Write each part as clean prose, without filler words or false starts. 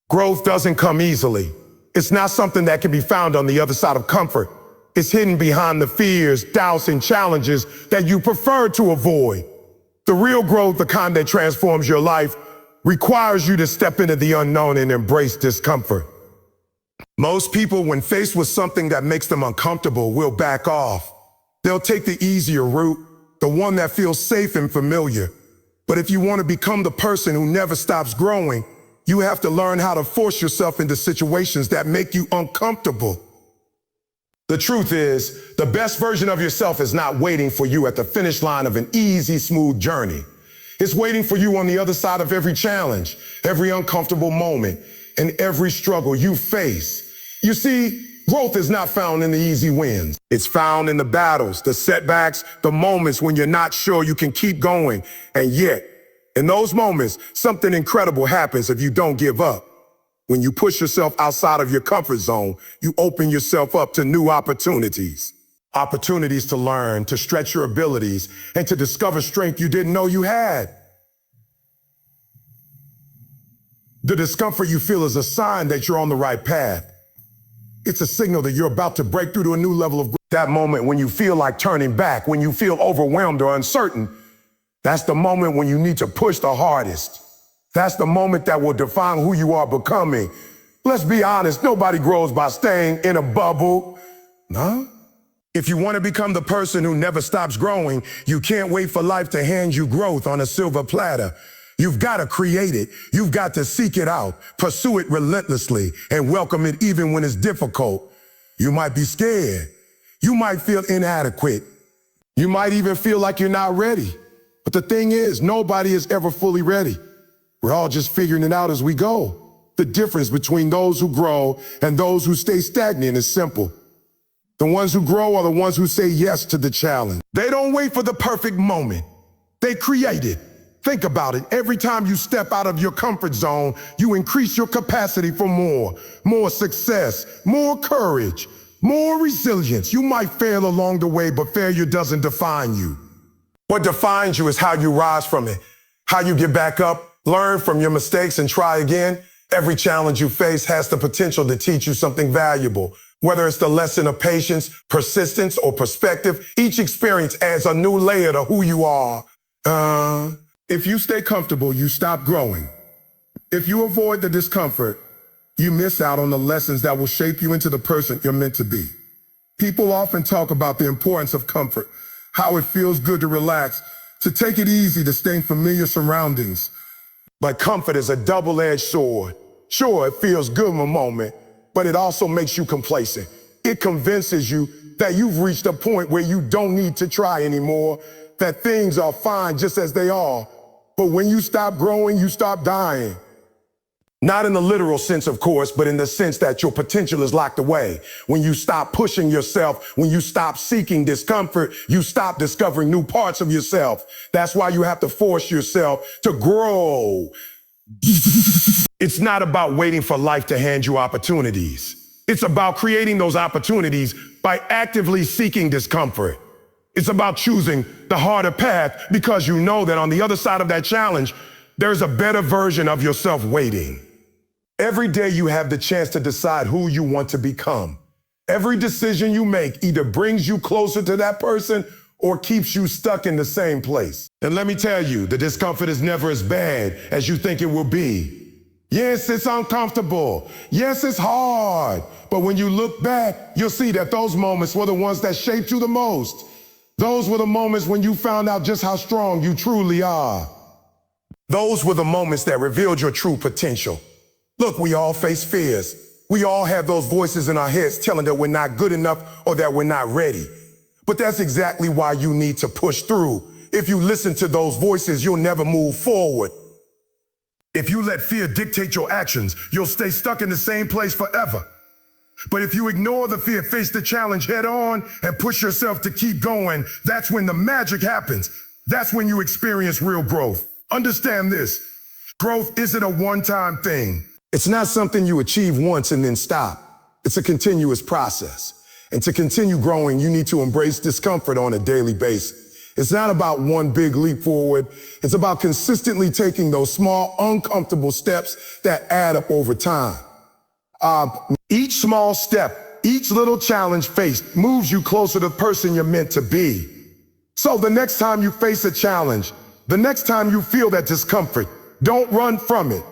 Growth doesn't come easily. It's not something that can be found on the other side of comfort. It's hidden behind the fears, doubts, and challenges that you prefer to avoid. The real growth, the kind that transforms your life, requires you to step into the unknown and embrace discomfort. Most people, when faced with something that makes them uncomfortable, will back off. They'll take the easier route, the one that feels safe and familiar. But if you want to become the person who never stops growing, you have to learn how to force yourself into situations that make you uncomfortable. The truth is, the best version of yourself is not waiting for you at the finish line of an easy, smooth journey. It's waiting for you on the other side of every challenge, every uncomfortable moment, and every struggle you face. You see, growth is not found in the easy wins. It's found in the battles, the setbacks, the moments when you're not sure you can keep going. And yet, in those moments, something incredible happens if you don't give up. When you push yourself outside of your comfort zone, you open yourself up to new opportunities. Opportunities to learn, to stretch your abilities, and to discover strength you didn't know you had. The discomfort you feel is a sign that you're on the right path. It's a signal that you're about to break through to a new level of growth. That moment when you feel like turning back, when you feel overwhelmed or uncertain, that's the moment when you need to push the hardest. That's the moment that will define who you are becoming. Let's be honest, nobody grows by staying in a bubble. No? If you want to become the person who never stops growing, you can't wait for life to hand you growth on a silver platter. You've got to create it. You've got to seek it out, pursue it relentlessly, and welcome it even when it's difficult. You might be scared. You might feel inadequate. You might even feel like you're not ready. But the thing is, nobody is ever fully ready. We're all just figuring it out as we go. The difference between those who grow and those who stay stagnant is simple. The ones who grow are the ones who say yes to the challenge. They don't wait for the perfect moment. They create it. Think about it. Every time you step out of your comfort zone, you increase your capacity for more success, more courage, more resilience. You might fail along the way, but failure doesn't define you. What defines you is how you rise from it, how you get back up, learn from your mistakes, and try again. Every challenge you face has the potential to teach you something valuable. Whether it's the lesson of patience, persistence, or perspective, each experience adds a new layer to who you are. If you stay comfortable, you stop growing. If you avoid the discomfort, you miss out on the lessons that will shape you into the person you're meant to be. People often talk about the importance of comfort, how it feels good to relax, to take it easy, to stay in familiar surroundings. But comfort is a double-edged sword. Sure, it feels good in a moment, but it also makes you complacent. It convinces you that you've reached a point where you don't need to try anymore, that things are fine just as they are. But when you stop growing, you stop dying. Not in the literal sense, of course, but in the sense that your potential is locked away. When you stop pushing yourself, when you stop seeking discomfort, you stop discovering new parts of yourself. That's why you have to force yourself to grow. It's not about waiting for life to hand you opportunities. It's about creating those opportunities by actively seeking discomfort. It's about choosing the harder path because you know that on the other side of that challenge, there's a better version of yourself waiting. Every day you have the chance to decide who you want to become. Every decision you make either brings you closer to that person or keeps you stuck in the same place. And let me tell you, the discomfort is never as bad as you think it will be. Yes, it's uncomfortable. Yes, it's hard. But when you look back, you'll see that those moments were the ones that shaped you the most. Those were the moments when you found out just how strong you truly are. Those were the moments that revealed your true potential. Look, we all face fears. We all have those voices in our heads telling that we're not good enough or that we're not ready. But that's exactly why you need to push through. If you listen to those voices, you'll never move forward. If you let fear dictate your actions, you'll stay stuck in the same place forever. But if you ignore the fear, face the challenge head on, and push yourself to keep going, that's when the magic happens. That's when you experience real growth. Understand this. Growth isn't a one-time thing. It's not something you achieve once and then stop. It's a continuous process. And to continue growing, you need to embrace discomfort on a daily basis. It's not about one big leap forward. It's about consistently taking those small, uncomfortable steps that add up over time. Each small step, each little challenge faced moves you closer to the person you're meant to be. So the next time you face a challenge, the next time you feel that discomfort, don't run from it.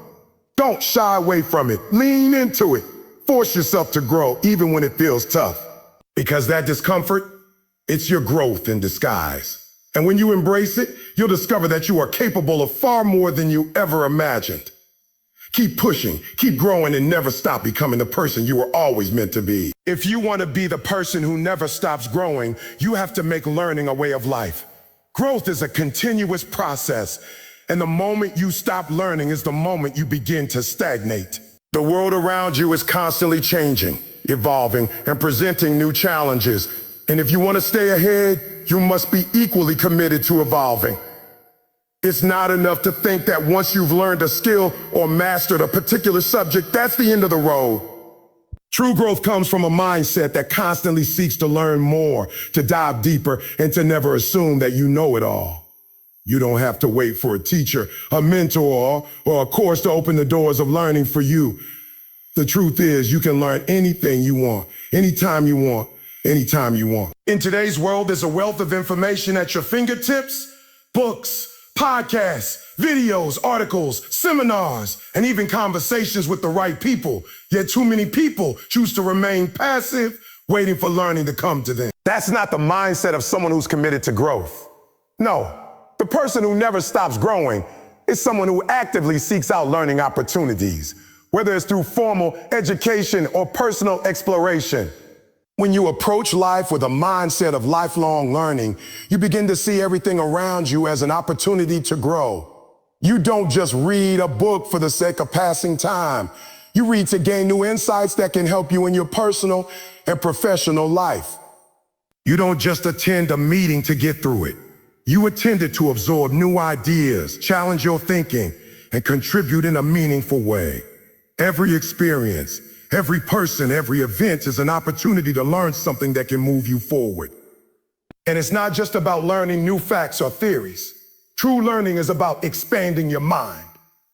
Don't shy away from it. Lean into it. Force yourself to grow even when it feels tough. Because that discomfort, it's your growth in disguise. And when you embrace it, you'll discover that you are capable of far more than you ever imagined. Keep pushing, keep growing, and never stop becoming the person you were always meant to be. If you want to be the person who never stops growing, you have to make learning a way of life. Growth is a continuous process, and the moment you stop learning is the moment you begin to stagnate. The world around you is constantly changing, evolving, and presenting new challenges. And if you want to stay ahead, you must be equally committed to evolving. It's not enough to think that once you've learned a skill or mastered a particular subject, that's the end of the road. True growth comes from a mindset that constantly seeks to learn more, to dive deeper, and to never assume that you know it all. You don't have to wait for a teacher, a mentor, or a course to open the doors of learning for you. The truth is, you can learn anything you want, anytime you want, anytime you want. In today's world, there's a wealth of information at your fingertips: books, podcasts, videos, articles, seminars, and even conversations with the right people. Yet too many people choose to remain passive, waiting for learning to come to them. That's not the mindset of someone who's committed to growth. No, the person who never stops growing is someone who actively seeks out learning opportunities, whether it's through formal education or personal exploration. When you approach life with a mindset of lifelong learning, you begin to see everything around you as an opportunity to grow. You don't just read a book for the sake of passing time. You read to gain new insights that can help you in your personal and professional life. You don't just attend a meeting to get through it. You attend it to absorb new ideas, challenge your thinking, and contribute in a meaningful way. Every experience, every person, every event is an opportunity to learn something that can move you forward. And it's not just about learning new facts or theories. True learning is about expanding your mind,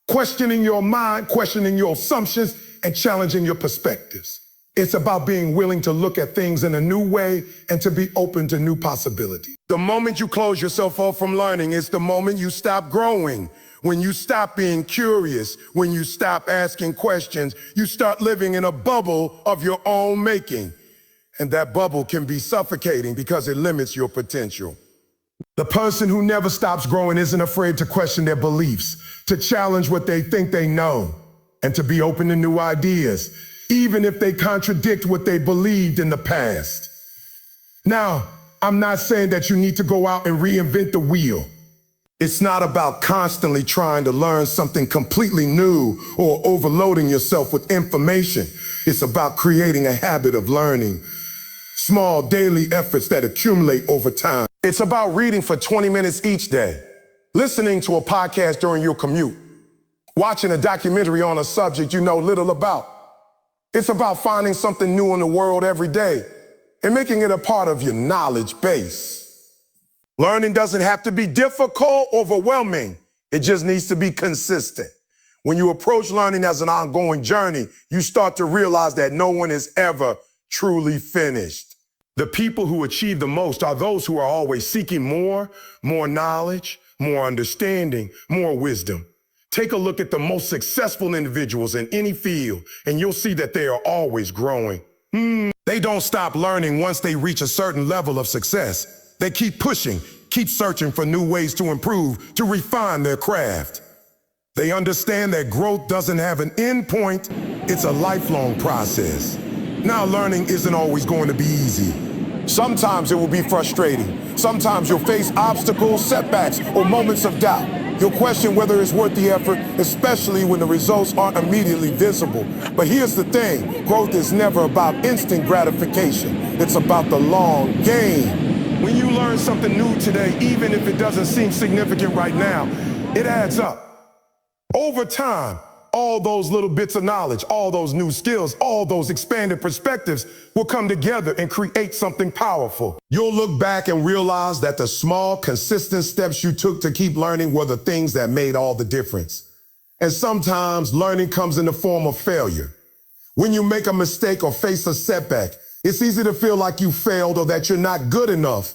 questioning your assumptions, and challenging your perspectives. It's about being willing to look at things in a new way and to be open to new possibilities. The moment you close yourself off from learning is the moment you stop growing. When you stop being curious, when you stop asking questions, you start living in a bubble of your own making. And that bubble can be suffocating because it limits your potential. The person who never stops growing isn't afraid to question their beliefs, to challenge what they think they know, and to be open to new ideas, even if they contradict what they believed in the past. Now, I'm not saying that you need to go out and reinvent the wheel. It's not about constantly trying to learn something completely new or overloading yourself with information. It's about creating a habit of learning, small daily efforts that accumulate over time. It's about reading for 20 minutes each day, listening to a podcast during your commute, watching a documentary on a subject you know little about. It's about finding something new in the world every day and making it a part of your knowledge base. Learning doesn't have to be difficult or overwhelming. It just needs to be consistent. When you approach learning as an ongoing journey, you start to realize that no one is ever truly finished. The people who achieve the most are those who are always seeking more knowledge, more understanding, more wisdom. Take a look at the most successful individuals in any field, and you'll see that they are always growing. They don't stop learning once they reach a certain level of success. They keep pushing, keep searching for new ways to improve, to refine their craft. They understand that growth doesn't have an end point, it's a lifelong process. Now, learning isn't always going to be easy. Sometimes it will be frustrating. Sometimes you'll face obstacles, setbacks, or moments of doubt. You'll question whether it's worth the effort, especially when the results aren't immediately visible. But here's the thing, growth is never about instant gratification. It's about the long game. When you learn something new today, even if it doesn't seem significant right now, it adds up. Over time, all those little bits of knowledge, all those new skills, all those expanded perspectives will come together and create something powerful. You'll look back and realize that the small, consistent steps you took to keep learning were the things that made all the difference. And sometimes learning comes in the form of failure. When you make a mistake or face a setback, it's easy to feel like you failed or that you're not good enough.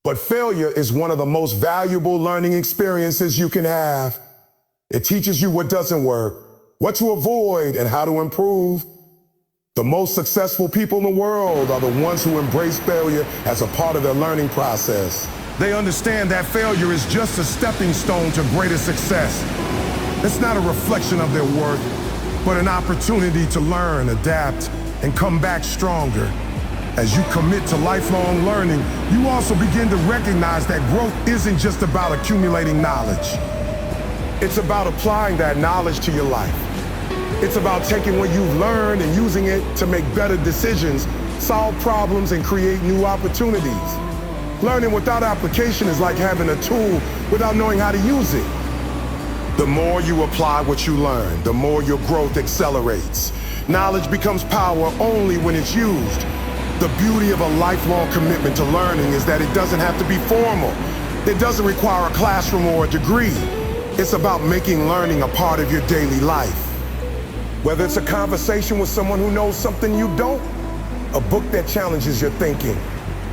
But failure is one of the most valuable learning experiences you can have. It teaches you what doesn't work, what to avoid, and how to improve. The most successful people in the world are the ones who embrace failure as a part of their learning process. They understand that failure is just a stepping stone to greater success. It's not a reflection of their worth, but an opportunity to learn, adapt, and come back stronger. As you commit to lifelong learning, you also begin to recognize that growth isn't just about accumulating knowledge. It's about applying that knowledge to your life. It's about taking what you've learned and using it to make better decisions, solve problems, and create new opportunities. Learning without application is like having a tool without knowing how to use it. The more you apply what you learn, the more your growth accelerates. Knowledge becomes power only when it's used. The beauty of a lifelong commitment to learning is that it doesn't have to be formal. It doesn't require a classroom or a degree. It's about making learning a part of your daily life. Whether it's a conversation with someone who knows something you don't, a book that challenges your thinking,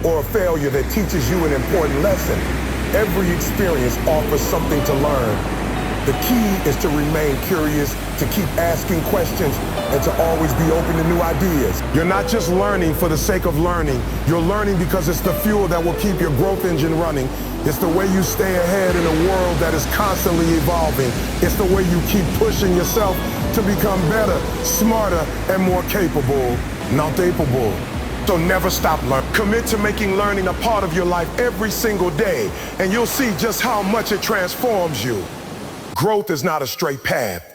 or a failure that teaches you an important lesson, every experience offers something to learn. The key is to remain curious, to keep asking questions, and to always be open to new ideas. You're not just learning for the sake of learning. You're learning because it's the fuel that will keep your growth engine running. It's the way you stay ahead in a world that is constantly evolving. It's the way you keep pushing yourself to become better, smarter, and more capable, not capable. So never stop learning. Commit to making learning a part of your life every single day, and you'll see just how much it transforms you. Growth is not a straight path.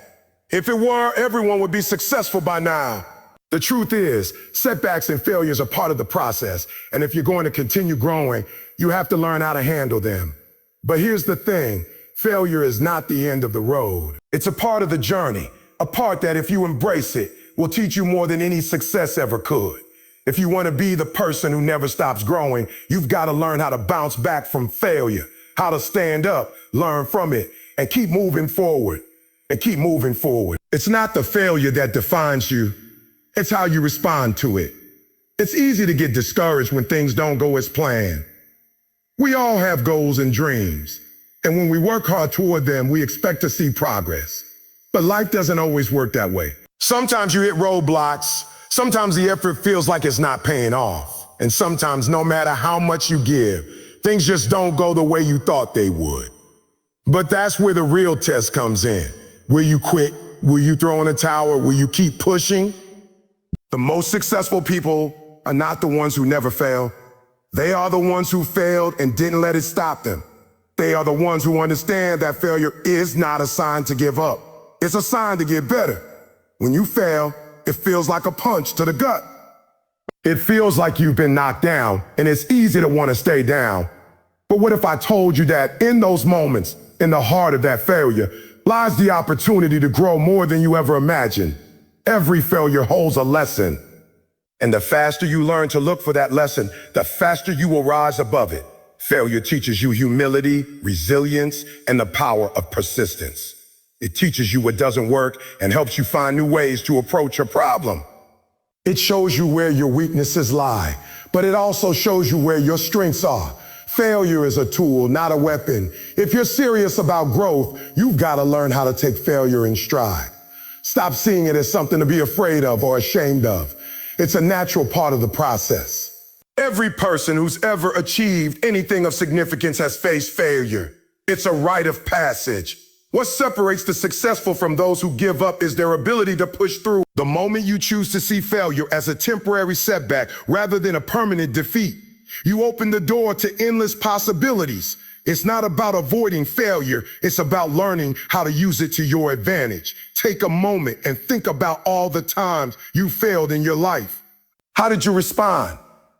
If it were, everyone would be successful by now. The truth is, setbacks and failures are part of the process, and if you're going to continue growing, you have to learn how to handle them. But here's the thing, failure is not the end of the road. It's a part of the journey, a part that if you embrace it, will teach you more than any success ever could. If you want to be the person who never stops growing, you've got to learn how to bounce back from failure, how to stand up, learn from it, and keep moving forward, and keep moving forward. It's not the failure that defines you, it's how you respond to it. It's easy to get discouraged when things don't go as planned. We all have goals and dreams, and when we work hard toward them, we expect to see progress. But life doesn't always work that way. Sometimes you hit roadblocks, sometimes the effort feels like it's not paying off, and sometimes no matter how much you give, things just don't go the way you thought they would. But that's where the real test comes in. Will you quit? Will you throw in a towel? Will you keep pushing? The most successful people are not the ones who never fail. They are the ones who failed and didn't let it stop them. They are the ones who understand that failure is not a sign to give up. It's a sign to get better. When you fail, it feels like a punch to the gut. It feels like you've been knocked down, and it's easy to want to stay down. But what if I told you that in those moments, in the heart of that failure, lies the opportunity to grow more than you ever imagined? Every failure holds a lesson. And the faster you learn to look for that lesson, the faster you will rise above it. Failure teaches you humility, resilience, and the power of persistence. It teaches you what doesn't work and helps you find new ways to approach a problem. It shows you where your weaknesses lie, but it also shows you where your strengths are. Failure is a tool, not a weapon. If you're serious about growth, you've got to learn how to take failure in stride. Stop seeing it as something to be afraid of or ashamed of. It's a natural part of the process. Every person who's ever achieved anything of significance has faced failure. It's a rite of passage. What separates the successful from those who give up is their ability to push through. The moment you choose to see failure as a temporary setback rather than a permanent defeat, you open the door to endless possibilities. It's not about avoiding failure. It's about learning how to use it to your advantage. Take a moment and think about all the times you failed in your life. How did you respond?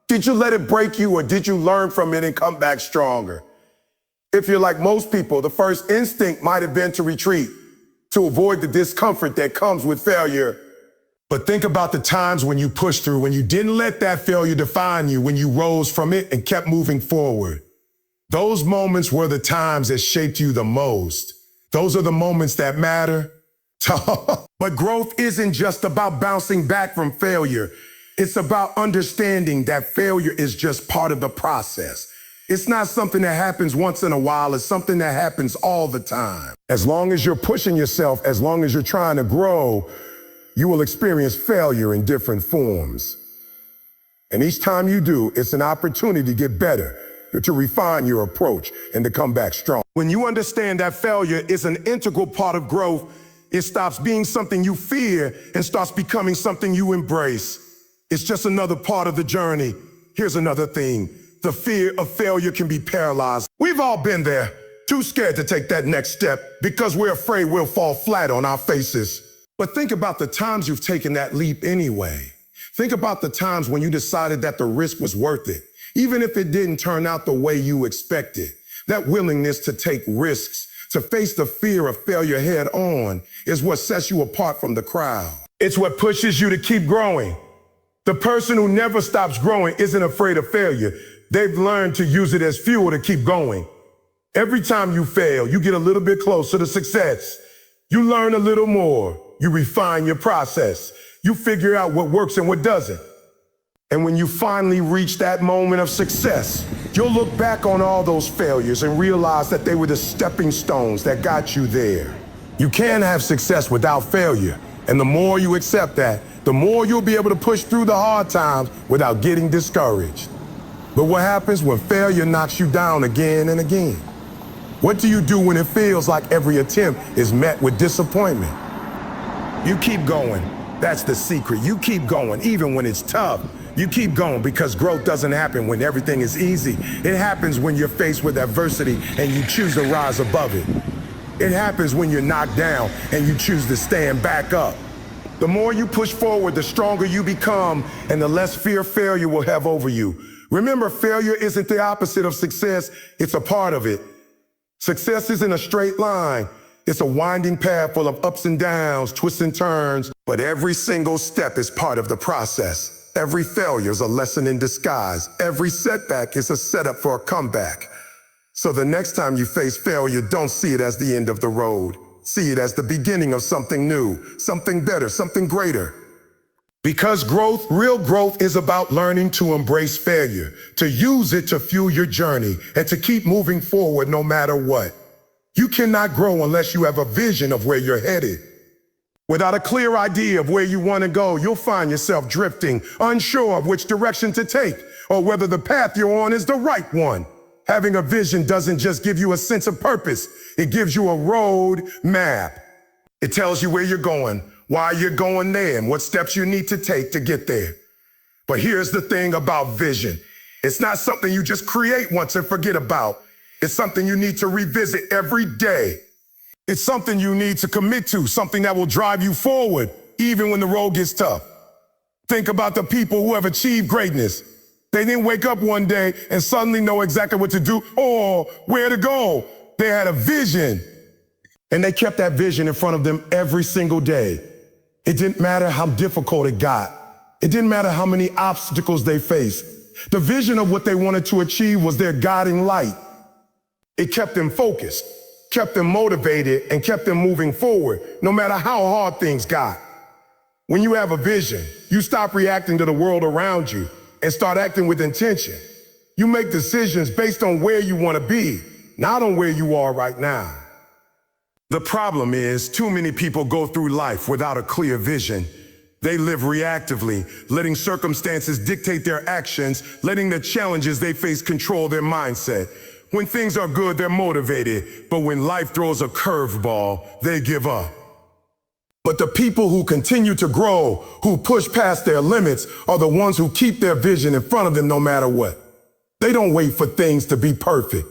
Did you let it break you, or did you learn from it and come back stronger? If you're like most people, the first instinct might have been to retreat. to avoid the discomfort that comes with failure. But think about the times when you pushed through, when you didn't let that failure define you, when you rose from it and kept moving forward. Those moments were the times that shaped you the most. Those are the moments that matter. But growth isn't just about bouncing back from failure. It's about understanding that failure is just part of the process. It's not something that happens once in a while. It's something that happens all the time. As long as you're pushing yourself, as long as you're trying to grow, you will experience failure in different forms. And each time you do, it's an opportunity to get better, to refine your approach, and to come back strong. When you understand that failure is an integral part of growth, it stops being something you fear and starts becoming something you embrace. It's just another part of the journey. Here's another thing. The fear of failure can be paralyzed. We've all been there, too scared to take that next step because we're afraid we'll fall flat on our faces. But think about the times you've taken that leap anyway. Think about the times when you decided that the risk was worth it, even if it didn't turn out the way you expected. That willingness to take risks, to face the fear of failure head on, is what sets you apart from the crowd. It's what pushes you to keep growing. The person who never stops growing isn't afraid of failure. They've learned to use it as fuel to keep going. Every time you fail, you get a little bit closer to success. You learn a little more. You refine your process. You figure out what works and what doesn't. And when you finally reach that moment of success, you'll look back on all those failures and realize that they were the stepping stones that got you there. You can have success without failure. And the more you accept that, the more you'll be able to push through the hard times without getting discouraged. But what happens when failure knocks you down again and again? What do you do when it feels like every attempt is met with disappointment? You keep going. That's the secret. You keep going, even when it's tough. You keep going because growth doesn't happen when everything is easy. It happens when you're faced with adversity and you choose to rise above it. It happens when you're knocked down and you choose to stand back up. The more you push forward, the stronger you become and the less fear failure will have over you. Remember, failure isn't the opposite of success. It's a part of it. Success isn't a straight line. It's a winding path full of ups and downs, twists and turns, but every single step is part of the process. Every failure is a lesson in disguise. Every setback is a setup for a comeback. So the next time you face failure, don't see it as the end of the road. See it as the beginning of something new, something better, something greater. Because growth, real growth, is about learning to embrace failure, to use it to fuel your journey, and to keep moving forward no matter what. You cannot grow unless you have a vision of where you're headed. Without a clear idea of where you want to go, you'll find yourself drifting, unsure of which direction to take, or whether the path you're on is the right one. Having a vision doesn't just give you a sense of purpose, it gives you a road map. It tells you where you're going, why you're going there, and what steps you need to take to get there. But here's the thing about vision. It's not something you just create once and forget about. It's something you need to revisit every day. It's something you need to commit to, something that will drive you forward, even when the road gets tough. Think about the people who have achieved greatness. They didn't wake up one day and suddenly know exactly what to do or where to go. They had a vision, and they kept that vision in front of them every single day. It didn't matter how difficult it got. It didn't matter how many obstacles they faced. The vision of what they wanted to achieve was their guiding light. It kept them focused, kept them motivated, and kept them moving forward, no matter how hard things got. When you have a vision, you stop reacting to the world around you and start acting with intention. You make decisions based on where you want to be, not on where you are right now. The problem is, too many people go through life without a clear vision. They live reactively, letting circumstances dictate their actions, letting the challenges they face control their mindset. When things are good, they're motivated, but when life throws a curveball, they give up. But the people who continue to grow, who push past their limits, are the ones who keep their vision in front of them no matter what. They don't wait for things to be perfect.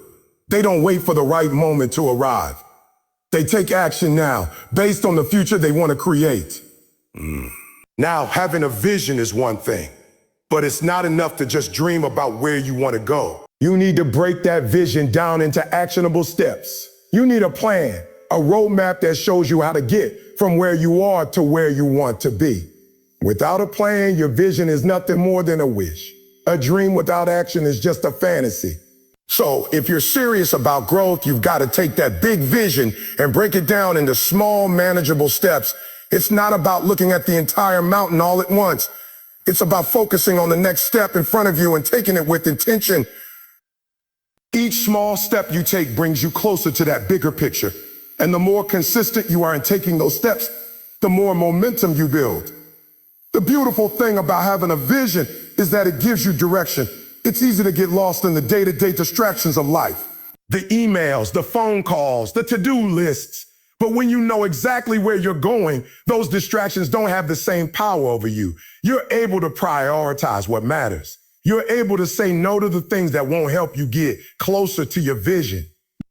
They don't wait for the right moment to arrive. They take action now, based on the future they want to create. Now, having a vision is one thing, but it's not enough to just dream about where you want to go. You need to break that vision down into actionable steps. You need a plan. a roadmap that shows you how to get from where you are to where you want to be. Without a plan, your vision is nothing more than a wish. A dream without action is just a fantasy. So if you're serious about growth, you've got to take that big vision and break it down into small, manageable steps. It's not about looking at the entire mountain all at once. It's about focusing on the next step in front of you and taking it with intention. Each small step you take brings you closer to that bigger picture. And the more consistent you are in taking those steps, the more momentum you build. The beautiful thing about having a vision is that it gives you direction. It's easy to get lost in the day-to-day distractions of life. The emails, the phone calls, the to-do lists. But when you know exactly where you're going, those distractions don't have the same power over you. You're able to prioritize what matters. You're able to say no to the things that won't help you get closer to your vision.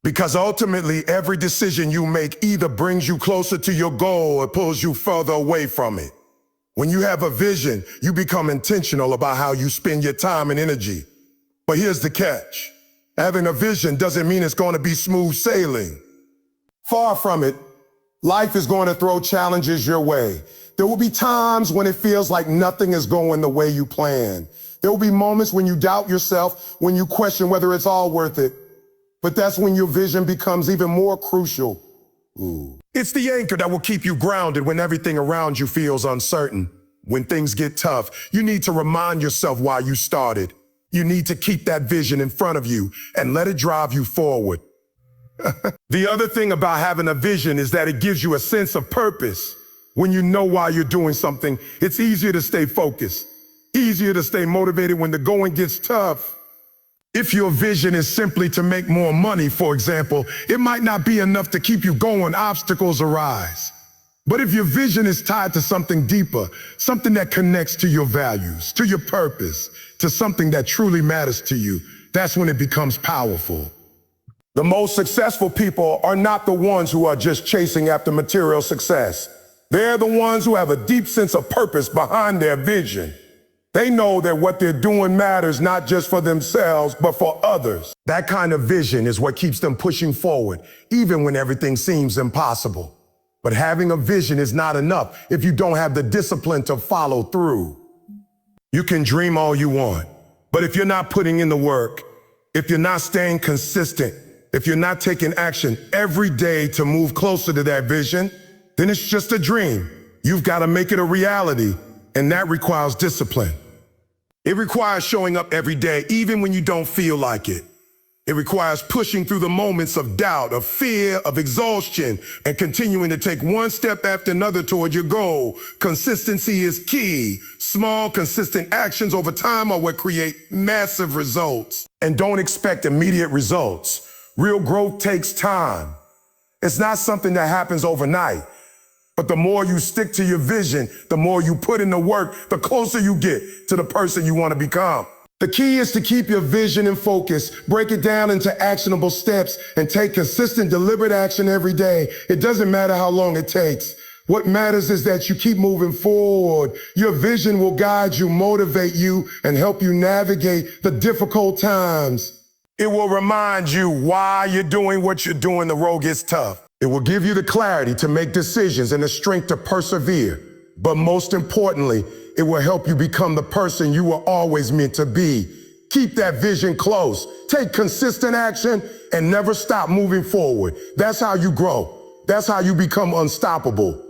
Because ultimately, every decision you make either brings you closer to your goal or pulls you further away from it. When you have a vision, you become intentional about how you spend your time and energy. But here's the catch. Having a vision doesn't mean it's going to be smooth sailing. Far from it. Life is going to throw challenges your way. There will be times when it feels like nothing is going the way you planned. There will be moments when you doubt yourself, when you question whether it's all worth it. But that's when your vision becomes even more crucial. It's the anchor that will keep you grounded when everything around you feels uncertain. When things get tough, you need to remind yourself why you started. You need to keep that vision in front of you and let it drive you forward. The other thing about having a vision is that it gives you a sense of purpose. When you know why you're doing something, it's easier to stay focused, easier to stay motivated when the going gets tough. If your vision is simply to make more money, for example, it might not be enough to keep you going. Obstacles arise. But if your vision is tied to something deeper, something that connects to your values, to your purpose, to something that truly matters to you, that's when it becomes powerful. The most successful people are not the ones who are just chasing after material success. They're the ones who have a deep sense of purpose behind their vision. They know that what they're doing matters not just for themselves, but for others. That kind of vision is what keeps them pushing forward, even when everything seems impossible. But having a vision is not enough if you don't have the discipline to follow through. You can dream all you want, but if you're not putting in the work, if you're not staying consistent, if you're not taking action every day to move closer to that vision, then it's just a dream. You've got to make it a reality, and that requires discipline. It requires showing up every day, even when you don't feel like it. It requires pushing through the moments of doubt, of fear, of exhaustion, and continuing to take one step after another toward your goal. Consistency is key. Small, consistent actions over time are what create massive results. And don't expect immediate results. Real growth takes time. It's not something that happens overnight. But the more you stick to your vision, the more you put in the work, the closer you get to the person you want to become. The key is to keep your vision in focus, break it down into actionable steps, and take consistent, deliberate action every day. It doesn't matter how long it takes. What matters is that you keep moving forward. Your vision will guide you, motivate you, and help you navigate the difficult times. It will remind you why you're doing what you're doing. The road gets tough. It will give you the clarity to make decisions and the strength to persevere. But most importantly, it will help you become the person you were always meant to be. Keep that vision close. Take consistent action and never stop moving forward. That's how you grow. That's how you become unstoppable.